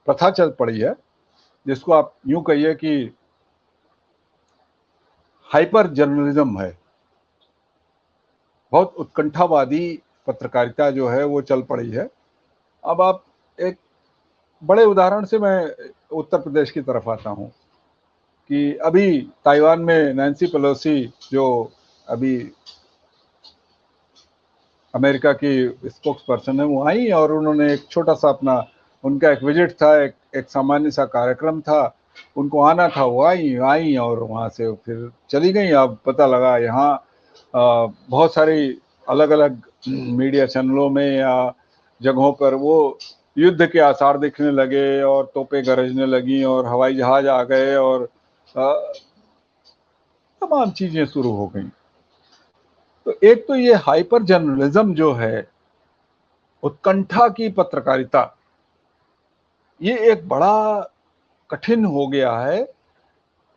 प्रथा चल पड़ी है, जिसको आप यूं कहिए कि हाइपर जर्नलिज्म है। बहुत उत्कंठावादी पत्रकारिता जो है वो चल पड़ी है। अब आप एक बड़े उदाहरण से मैं उत्तर प्रदेश की तरफ आता हूं कि अभी ताइवान में नैन्सी पेलोसी, जो अभी अमेरिका की स्पोक्स पर्सन है, वो आई और उन्होंने एक छोटा सा अपना, उनका एक विजिट था, एक सामान्य सा कार्यक्रम था, उनको आना था, वो आई और वहाँ से फिर चली गई। अब पता लगा यहाँ बहुत सारी अलग अलग मीडिया चैनलों में या जगहों पर वो युद्ध के आसार दिखने लगे और तोपें गरजने लगी और हवाई जहाज आ गए और तमाम चीजें शुरू हो गई। तो एक तो ये हाइपर जर्नलिज्म जो है, उत्कंठा की पत्रकारिता, ये एक बड़ा कठिन हो गया है।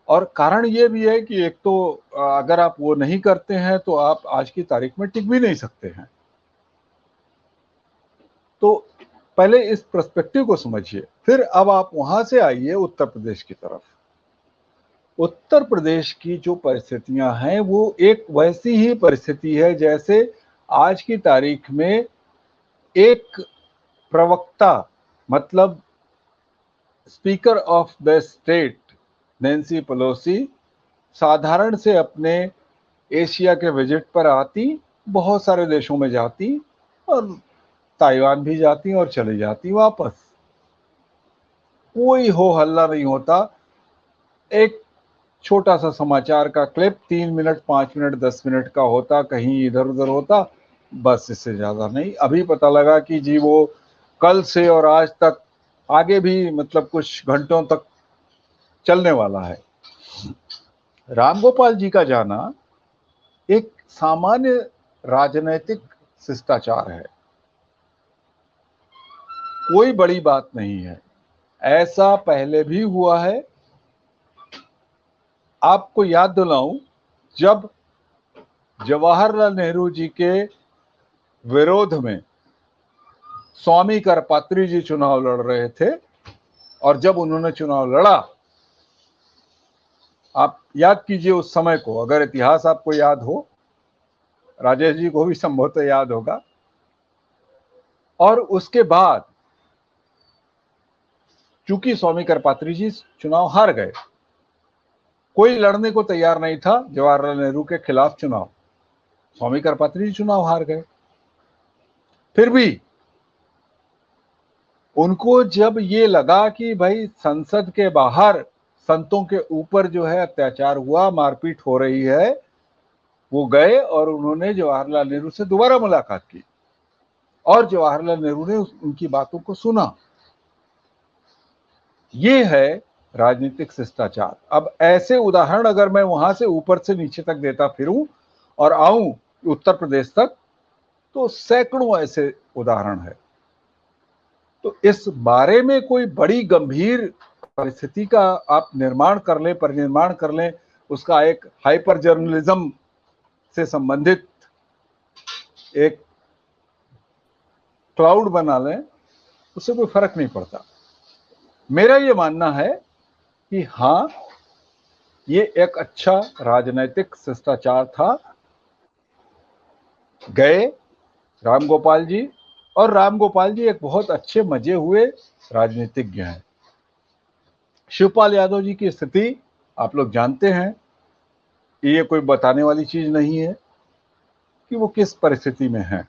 और कारण ये भी है कि एक तो अगर आप वो नहीं करते हैं तो आप आज की तारीख में टिक भी नहीं सकते हैं। तो पहले इस पर्सपेक्टिव को समझिए, फिर अब आप वहां से आइए उत्तर प्रदेश की तरफ। उत्तर प्रदेश की जो परिस्थितियां हैं वो एक वैसी ही परिस्थिति है जैसे आज की तारीख में एक प्रवक्ता, मतलब speaker of the state Nancy Pelosi साधारण से अपने एशिया के विजिट पर आती, बहुत सारे देशों में जाती और ताइवान भी जाती और चली जाती वापस। कोई हो हल्ला नहीं होता। एक छोटा सा समाचार का क्लिप 3 मिनट 5 मिनट 10 मिनट का होता, कहीं इधर उधर होता, बस, इससे ज्यादा नहीं। अभी पता लगा कि जी वो कल से और आज तक आगे भी मतलब कुछ घंटों तक चलने वाला है। रामगोपाल जी का जाना एक सामान्य राजनैतिक शिष्टाचार है, कोई बड़ी बात नहीं है। ऐसा पहले भी हुआ है। आपको याद दिलाऊं, जब जवाहरलाल नेहरू जी के विरोध में स्वामी करपात्री जी चुनाव लड़ रहे थे और जब उन्होंने चुनाव लड़ा, आप याद कीजिए उस समय को, अगर इतिहास आपको याद हो, राजेश जी को भी संभवतः याद होगा। और उसके बाद चूंकि स्वामी करपात्री जी चुनाव हार गए, कोई लड़ने को तैयार नहीं था जवाहरलाल नेहरू के खिलाफ चुनाव, स्वामी करपात्री जी चुनाव हार गए। फिर भी उनको जब ये लगा कि भाई संसद के बाहर संतों के ऊपर जो है अत्याचार हुआ, मारपीट हो रही है, वो गए और उन्होंने जवाहरलाल नेहरू से दोबारा मुलाकात की और जवाहरलाल नेहरू ने उनकी बातों को सुना। ये है राजनीतिक शिष्टाचार। अब ऐसे उदाहरण अगर मैं वहां से ऊपर से नीचे तक देता फिरूं और आऊं उत्तर प्रदेश तक, तो सैकड़ों ऐसे उदाहरण है। तो इस बारे में कोई बड़ी गंभीर परिस्थिति का आप निर्माण कर लें, परिनिर्माण कर लें, उसका एक हाइपर जर्नलिज्म से संबंधित एक क्लाउड बना लें, उससे कोई फर्क नहीं पड़ता। मेरा ये मानना है कि हाँ, ये एक अच्छा राजनैतिक शिष्टाचार था। गए रामगोपाल जी, और रामगोपाल जी एक बहुत अच्छे मजे हुए राजनीतिज्ञ हैं। शिवपाल यादव जी की स्थिति आप लोग जानते हैं, ये कोई बताने वाली चीज नहीं है कि वो किस परिस्थिति में हैं।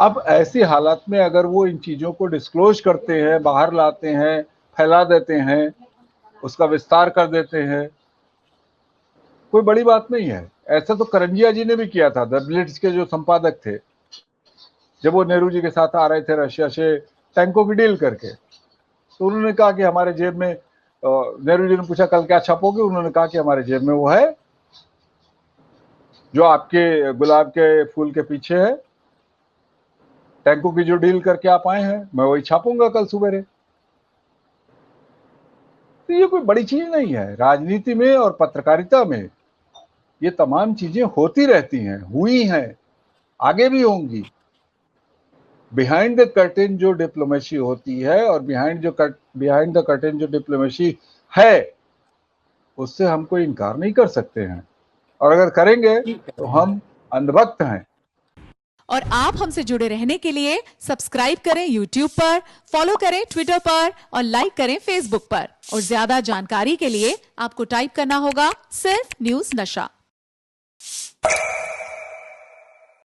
अब ऐसी हालात में अगर वो इन चीजों को डिस्क्लोज करते हैं, बाहर लाते हैं, फैला देते हैं, उसका विस्तार कर देते हैं, कोई बड़ी बात नहीं है। ऐसा तो करंजिया जी ने भी किया था, द ब्लिट्ज के जो संपादक थे, जब वो नेहरू जी के साथ आ रहे थे रशिया से टैंकों की डील करके, तो उन्होंने कहा कि हमारे जेब में, नेहरू जी ने पूछा कल क्या छापोगे, उन्होंने कहा कि हमारे जेब में वो है जो आपके गुलाब के फूल के पीछे है, टैंकों की जो डील करके आप आए हैं, मैं वही छापूंगा कल सुबह। तो ये कोई बड़ी चीज नहीं है। राजनीति में और पत्रकारिता में ये तमाम चीजें होती रहती हैं, हुई हैं, आगे भी होंगी। बिहाइंड द कर्टेन जो डिप्लोमेसी होती है और बिहाइंड द कर्टेन जो डिप्लोमेसी है, उससे हम कोई इनकार नहीं कर सकते हैं, और अगर करेंगे तो हम अंधभक्त हैं। और आप हमसे जुड़े रहने के लिए सब्सक्राइब करें YouTube पर, फॉलो करें ट्विटर पर और लाइक करें Facebook पर। और ज्यादा जानकारी के लिए आपको टाइप करना होगा सिर्फ न्यूज नशा।